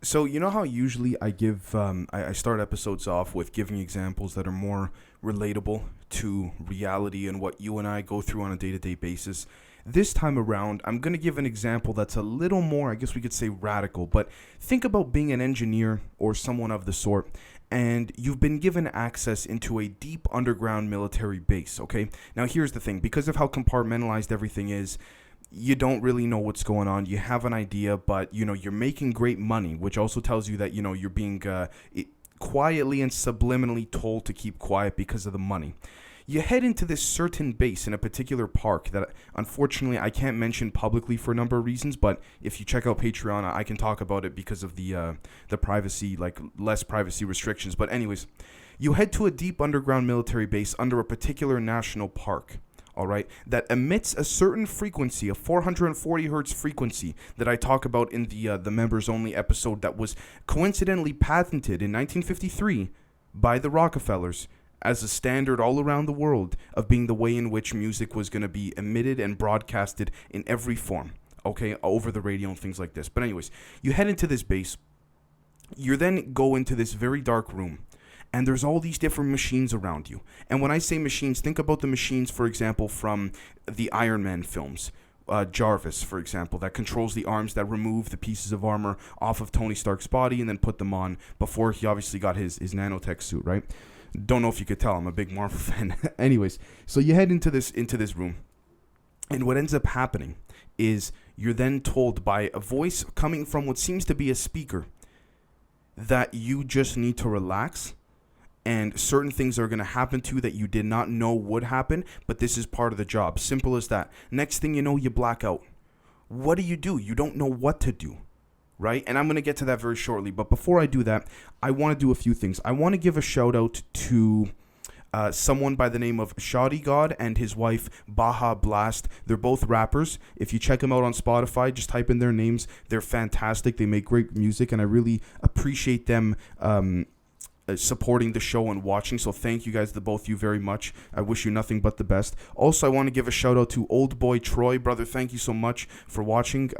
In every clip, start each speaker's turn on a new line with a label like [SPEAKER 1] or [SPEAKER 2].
[SPEAKER 1] So you know how usually I start episodes off with giving examples that are more relatable to reality and what you and I go through on a day-to-day basis. This time around, I'm going to give an example that's a little more, I guess we could say radical, but think about being an engineer or someone of the sort, and you've been given access into a deep underground military base, okay? Now here's the thing, because of how compartmentalized everything is, you don't really know what's going on. You have an idea, but you're making great money, which also tells you that you're being quietly and subliminally told to keep quiet because of the money. You head into this certain base in a particular park that unfortunately I can't mention publicly for a number of reasons, but if you check out Patreon, I can talk about it because of the privacy, like less privacy restrictions. But anyways, you head to a deep underground military base under a particular national park. All right, that emits a certain frequency, a 440 hertz frequency that I talk about in the members only episode that was coincidentally patented in 1953 by the Rockefellers as a standard all around the world of being the way in which music was going to be emitted and broadcasted in every form, okay, over the radio and things like this. But anyways, you head into this base. You then go into this very dark room. And there's all these different machines around you. And when I say machines, think about the machines, for example, from the Iron Man films. Jarvis, for example, that controls the arms that remove the pieces of armor off of Tony Stark's body and then put them on before he obviously got his nanotech suit, right? Don't know if you could tell, I'm a big Marvel fan. Anyways, so you head into this room. And what ends up happening is you're then told by a voice coming from what seems to be a speaker that you just need to relax. And certain things are going to happen to you that you did not know would happen, but this is part of the job. Simple as that. Next thing you know, you black out. What do? You don't know what to do, right? And I'm going to get to that very shortly. But before I do that, I want to do a few things. I want to give a shout out to someone by the name of Shoddy God and his wife, Baja Blast. They're both rappers. If you check them out on Spotify, just type in their names. They're fantastic. They make great music, and I really appreciate them supporting the show and watching. So thank you guys, the both of you, very much. I wish you nothing but the best. Also, I want to give a shout out to old boy Troy. Brother, thank you so much for watching.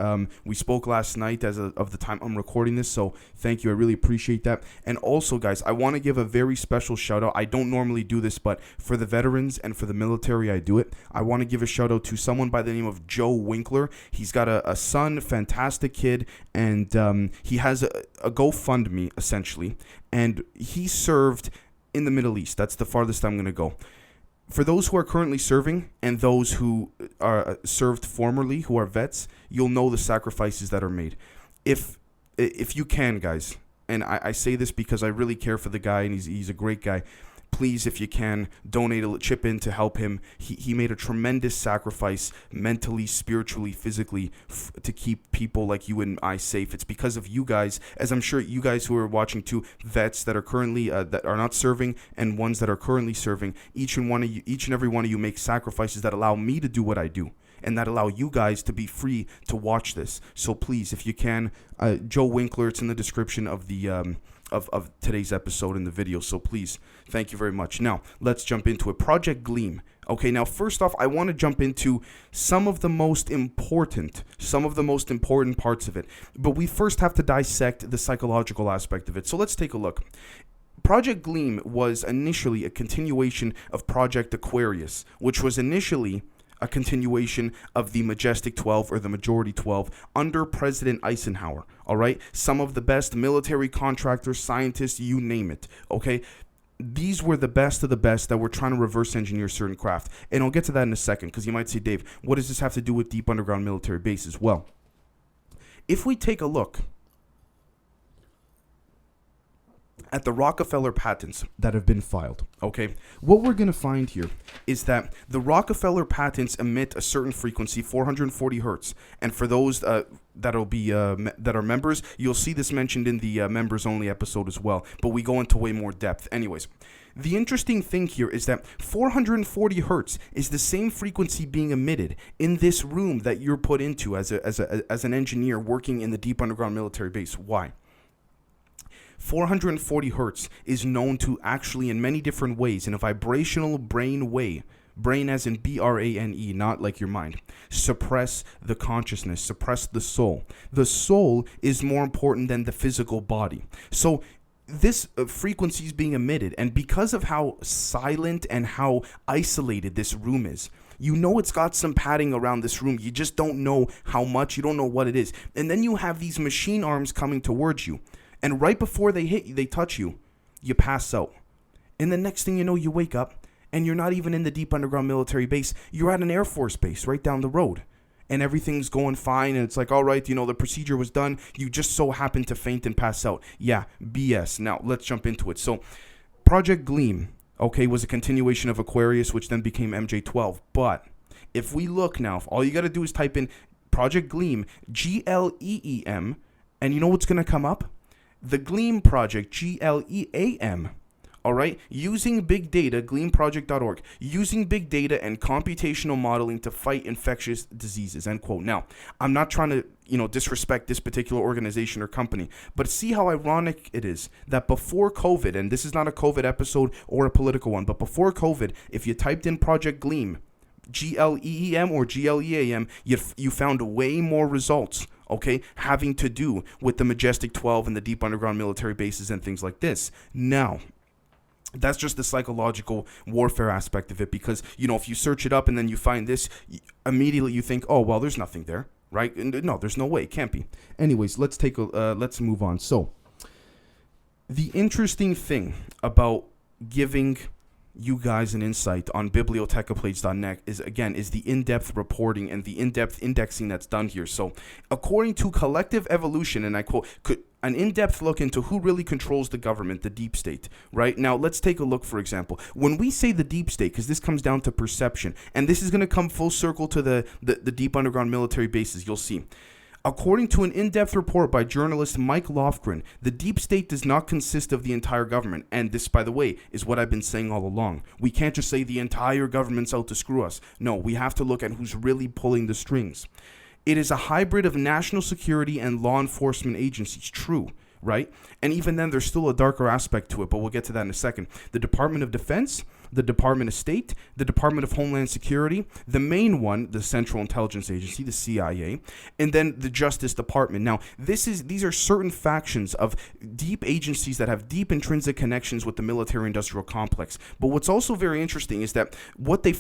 [SPEAKER 1] We spoke last night of the time I'm recording this, so thank you. I really appreciate that. And also, guys, I want to give a very special shout out. I don't normally do this, but for the veterans and for the military, I do it. I want to give a shout out to someone by the name of Joe Winkler. He's got a son, fantastic kid, and he has a GoFundMe, essentially. And he served in the Middle East. That's the farthest I'm going to go. For those who are currently serving and those who are served formerly, who are vets, you'll know the sacrifices that are made. If you can, guys, and I say this because I really care for the guy and he's a great guy, please, if you can, donate a chip in to help him. He made a tremendous sacrifice mentally, spiritually, physically to keep people like you and I safe. It's because of you guys, as I'm sure you guys who are watching too, vets that are currently that are not serving and ones that are currently serving. Each and every one of you make sacrifices that allow me to do what I do, and that allow you guys to be free to watch this. So please, if you can, Joe Winkler, it's in the description of the of today's episode in the video. So please, thank you very much. Now, let's jump into it. Project Gleam. Okay, now first off, I want to jump into some of the most important parts of it. But we first have to dissect the psychological aspect of it. So let's take a look. Project Gleam was initially a continuation of Project Aquarius, which was initially a continuation of the Majestic 12 or the Majority 12 under President Eisenhower, all right? Some of the best military contractors, scientists, you name it, okay? These were the best of the best that were trying to reverse engineer certain craft. And I'll get to that in a second, because you might say, Dave, what does this have to do with deep underground military bases? Well, if we take a look at the Rockefeller patents that have been filed, okay, what we're going to find here is that the Rockefeller patents emit a certain frequency, 440 hertz, and for those that are members, you'll see this mentioned in the members only episode as well, but we go into way more depth. Anyways, the interesting thing here is that 440 hertz is the same frequency being emitted in this room that you're put into as an engineer working in the deep underground military base. Why? 440 hertz is known to actually, in many different ways, in a vibrational brain way, Brain as in B-R-A-N-E, not like your mind. Suppress the consciousness, suppress the soul. The soul is more important than the physical body. So this frequency is being emitted, and because of how silent and how isolated this room is, you know it's got some padding around this room. You just don't know how much. You don't know what it is. And then you have these machine arms coming towards you. And right before they hit you, they touch you, you pass out. And the next thing you know, you wake up and you're not even in the deep underground military base. You're at an Air Force base right down the road. And everything's going fine. And it's like, all right, the procedure was done. You just so happen to faint and pass out. Yeah, B.S. Now, let's jump into it. So, Project Gleam, okay, was a continuation of Aquarius, which then became MJ-12. But if we look now, all you got to do is type in Project Gleam, Gleem, and you know what's going to come up? The Gleam Project, Gleam. All right, using big data, gleamproject.org, using big data and computational modeling to fight infectious diseases, end quote. Now, I'm not trying to, disrespect this particular organization or company, but see how ironic it is that before COVID, and this is not a COVID episode or a political one, but before COVID, if you typed in Project Gleam, Gleem or Gleam, you found way more results, okay, having to do with the Majestic 12 and the deep underground military bases and things like this. Now, that's just the psychological warfare aspect of it, because, if you search it up and then you find this, immediately you think, oh, well, there's nothing there, right? No, there's no way. It can't be. Anyways, let's move on. So, the interesting thing about giving you guys an insight on bibliothecaplates.net is the in-depth reporting and the in-depth indexing that's done here. So, according to Collective Evolution, and I quote, an in-depth look into who really controls the government, the deep state, right? Now, let's take a look, for example. When we say the deep state, because this comes down to perception, and this is going to come full circle to the deep underground military bases, you'll see. According to an in-depth report by journalist Mike Lofgren, the deep state does not consist of the entire government. And this, by the way, is what I've been saying all along. We can't just say the entire government's out to screw us. No, we have to look at who's really pulling the strings. It is a hybrid of national security and law enforcement agencies. True, right? And even then, there's still a darker aspect to it, but we'll get to that in a second. The Department of Defense, the Department of State, the Department of Homeland Security, the main one, the Central Intelligence Agency, the CIA, and then the Justice Department. Now, these are certain factions of deep agencies that have deep intrinsic connections with the military-industrial complex. But what's also very interesting is that what they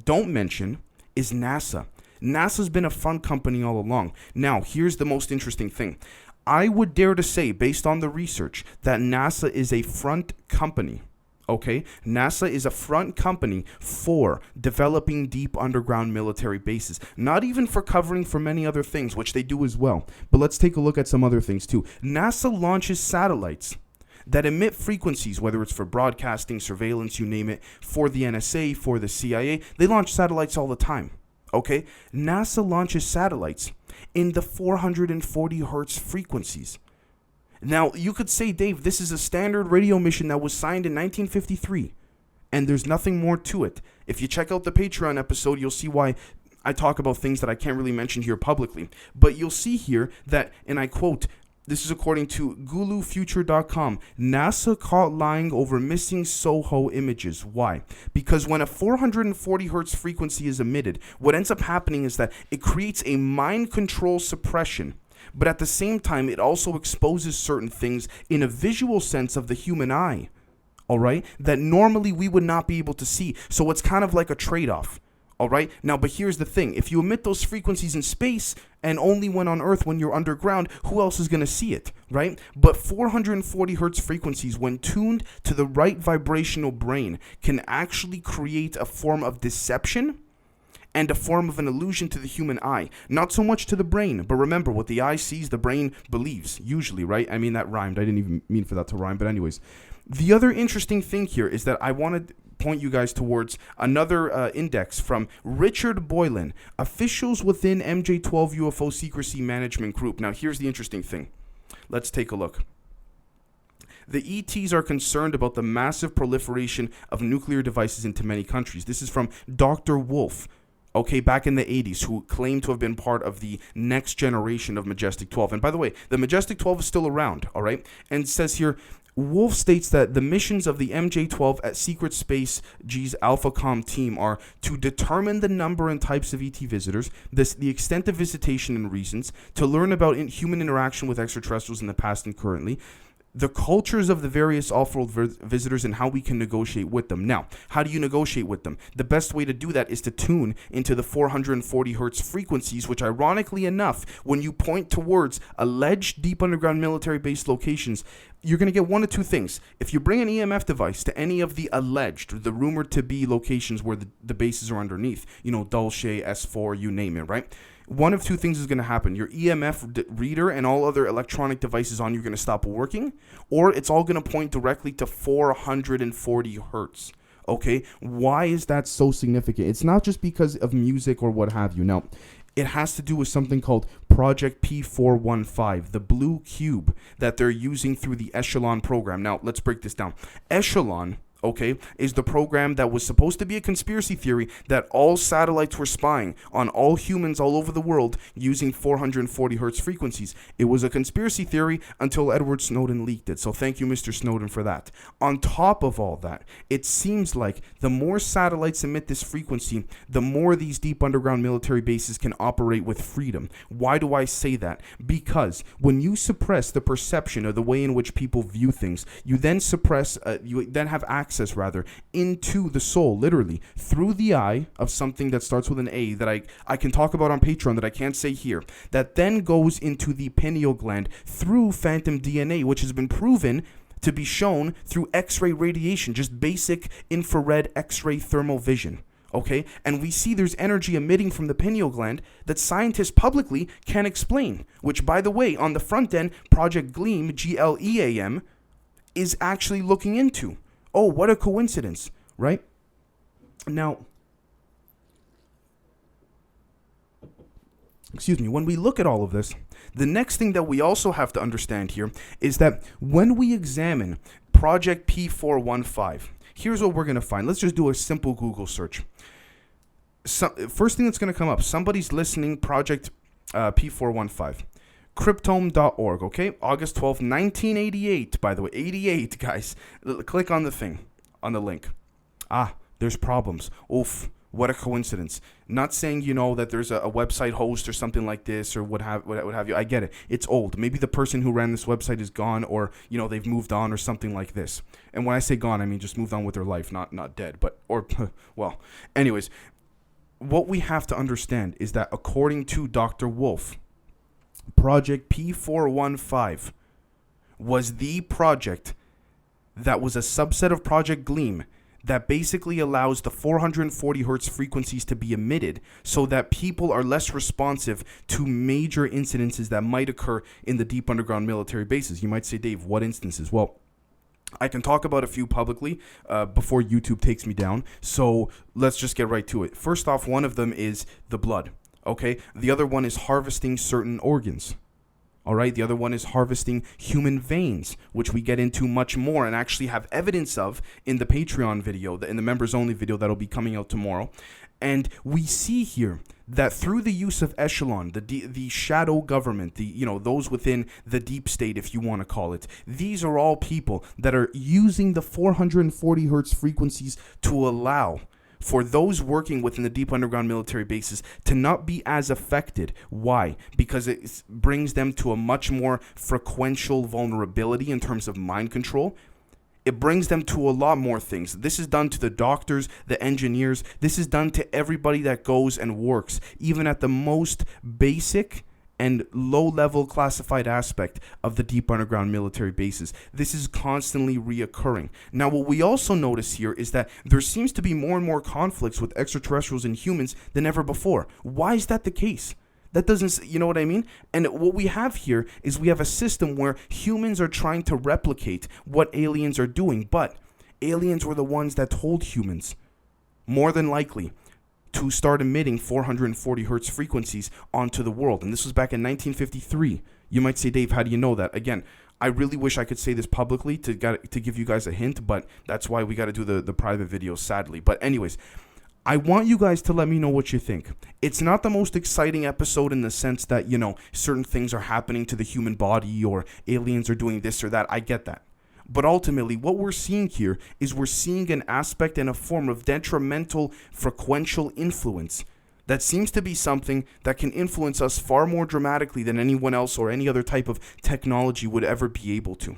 [SPEAKER 1] don't mention is NASA. NASA's been a front company all along. Now, here's the most interesting thing. I would dare to say, based on the research, that NASA is a front company. Okay, NASA is a front company for developing deep underground military bases, not even for covering for many other things, which they do as well. But let's take a look at some other things too. NASA launches satellites that emit frequencies, whether it's for broadcasting, surveillance, you name it, for the NSA, for the CIA. They launch satellites all the time. Okay, NASA launches satellites in the 440 hertz frequencies. Now, you could say, Dave, this is a standard radio mission that was signed in 1953, and there's nothing more to it. If you check out the Patreon episode, you'll see why I talk about things that I can't really mention here publicly. But you'll see here that, and I quote, this is according to gulufuture.com, NASA caught lying over missing Soho images. Why? Because when a 440 hertz frequency is emitted, what ends up happening is that it creates a mind control suppression. But at the same time, it also exposes certain things in a visual sense of the human eye, all right, that normally we would not be able to see. So it's kind of like a trade-off, all right? Now, but here's the thing. If you emit those frequencies in space and only when on Earth, when you're underground, who else is going to see it, right? But 440 hertz frequencies, when tuned to the right vibrational brain, can actually create a form of deception and a form of an illusion to the human eye. Not so much to the brain, but remember, what the eye sees, the brain believes, usually, right? I mean, that rhymed. I didn't even mean for that to rhyme, but anyways. The other interesting thing here is that I want to point you guys towards another index from Richard Boylan, Officials Within MJ-12 UFO Secrecy Management Group. Now, here's the interesting thing. Let's take a look. The ETs are concerned about the massive proliferation of nuclear devices into many countries. This is from Dr. Wolf, okay, back in the 80s, who claimed to have been part of the next generation of Majestic 12. And by the way, the Majestic 12 is still around, all right? And it says here, Wolf states that the missions of the MJ-12 at Secret Space G's AlphaCom team are to determine the number and types of ET visitors, the extent of visitation and reasons, to learn about human interaction with extraterrestrials in the past and currently, the cultures of the various off-world visitors and how we can negotiate with them. Now, how do you negotiate with them? The best way to do that is to tune into the 440 hertz frequencies, which ironically enough, when you point towards alleged deep underground military base locations, you're going to get one of two things. If you bring an EMF device to any of the alleged, the rumored to be locations where the bases are underneath, Dulce, S4, you name it, right? One of two things is going to happen. Your EMF reader and all other electronic devices on you are going to stop working, or it's all going to point directly to 440 hertz. Okay, why is that so significant? It's not just because of music or what have you. Now, it has to do with something called Project P415, the blue cube that they're using through the Echelon program. Now, let's break this down. Echelon, okay, is the program that was supposed to be a conspiracy theory that all satellites were spying on all humans all over the world using 440 hertz frequencies. It was a conspiracy theory until Edward Snowden leaked it. So thank you, Mr. Snowden, for that. On top of all that, it seems like the more satellites emit this frequency, the more these deep underground military bases can operate with freedom. Why do I say that? Because when you suppress the perception of the way in which people view things, you then you then have access into the soul, literally, through the eye of something that starts with an A that I can talk about on Patreon that I can't say here, that then goes into the pineal gland through phantom DNA, which has been proven to be shown through X-ray radiation, just basic infrared X-ray thermal vision. Okay, and we see there's energy emitting from the pineal gland that scientists publicly can't explain, which, by the way, on the front end, Project Gleam, Gleam, is actually looking into. Oh, what a coincidence, right? Now, when we look at all of this, the next thing that we also have to understand here is that when we examine Project P415, here's what we're going to find. Let's just do a simple Google search. First thing that's going to come up, somebody's listening, Project P415. Cryptome.org, okay? August 12th, 1988, by the way. 88, guys. Click on the thing, on the link. There's problems. Oof, what a coincidence. Not saying, that there's a website host or something like this or what have you. I get it. It's old. Maybe the person who ran this website is gone or, they've moved on or something like this. And when I say gone, I mean just moved on with their life, not dead. Well, anyways, what we have to understand is that according to Dr. Wolf, Project P415 was the project that was a subset of Project Gleam that basically allows the 440 hertz frequencies to be emitted so that people are less responsive to major incidences that might occur in the deep underground military bases. You might say, Dave, what instances? Well, I can talk about a few publicly before YouTube takes me down, so let's just get right to it. First off, one of them is the blood. Okay, the other one is harvesting certain organs. All right, the other one is harvesting human veins, which we get into much more and actually have evidence of in the Patreon video, in the members only video that'll be coming out tomorrow. And we see here that through the use of Echelon, the shadow government, those within the deep state, if you want to call it, these are all people that are using the 440 hertz frequencies to allow for those working within the deep underground military bases to not be as affected. Why? Because it brings them to a much more frequential vulnerability in terms of mind control. It brings them to a lot more things. This is done to the doctors, the engineers. This is done to everybody that goes and works, even at the most basic and low-level classified aspect of the deep underground military bases. This is constantly reoccurring. Now, what we also notice here is that there seems to be more and more conflicts with extraterrestrials and humans than ever before. Why is that the case? That doesn't, you know what I mean? And what we have here is we have a system where humans are trying to replicate what aliens are doing, but aliens were the ones that told humans, more than likely, to start emitting 440 hertz frequencies onto the world. And this was back in 1953. You might say, Dave, how do you know that? Again, I really wish I could say this publicly to give you guys a hint, but that's why we got to do the private videos, sadly. But anyways, I want you guys to let me know what you think. It's not the most exciting episode in the sense that, certain things are happening to the human body or aliens are doing this or that. I get that. But ultimately, what we're seeing here is we're seeing an aspect and a form of detrimental frequential influence that seems to be something that can influence us far more dramatically than anyone else or any other type of technology would ever be able to.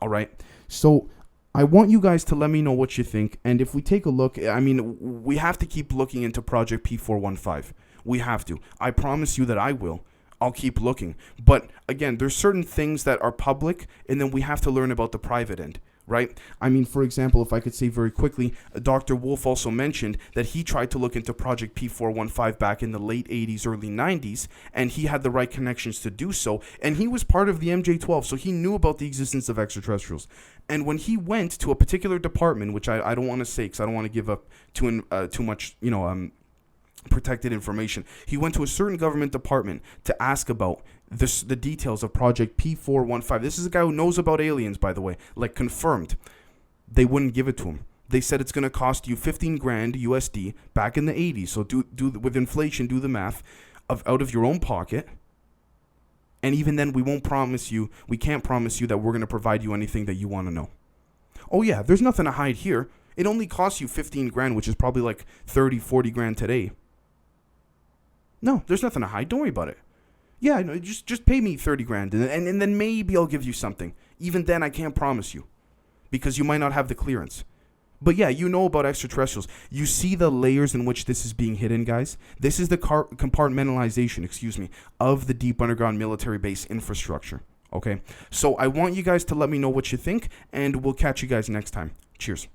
[SPEAKER 1] All right? So I want you guys to let me know what you think. And if we take a look, I mean, we have to keep looking into Project P415. We have to. I promise you that I will. I'll keep looking. But again, there's certain things that are public, and then we have to learn about the private end, right? I mean, for example, if I could say very quickly, Dr. Wolf also mentioned that he tried to look into Project P415 back in the late 80s, early 90s, and he had the right connections to do so. And he was part of the MJ12, so he knew about the existence of extraterrestrials. And when he went to a particular department, which I don't want to say because I don't want to give up too much, protected information. He went to a certain government department to ask about the details of Project P415. This is a guy who knows about aliens, by the way, like confirmed. They wouldn't give it to him. They said it's going to cost you 15 grand USD back in the 80s. So do with inflation, do the math out of your own pocket. And even then, we can't promise you that we're going to provide you anything that you want to know. Oh yeah, there's nothing to hide here. It only costs you 15 grand, which is probably like 30, 40 grand today. No, there's nothing to hide. Don't worry about it. Yeah, no, just pay me 30 grand, and then maybe I'll give you something. Even then, I can't promise you, because you might not have the clearance. But yeah, you know about extraterrestrials. You see the layers in which this is being hidden, guys? This is the compartmentalization, of the deep underground military base infrastructure, okay? So I want you guys to let me know what you think, and we'll catch you guys next time. Cheers.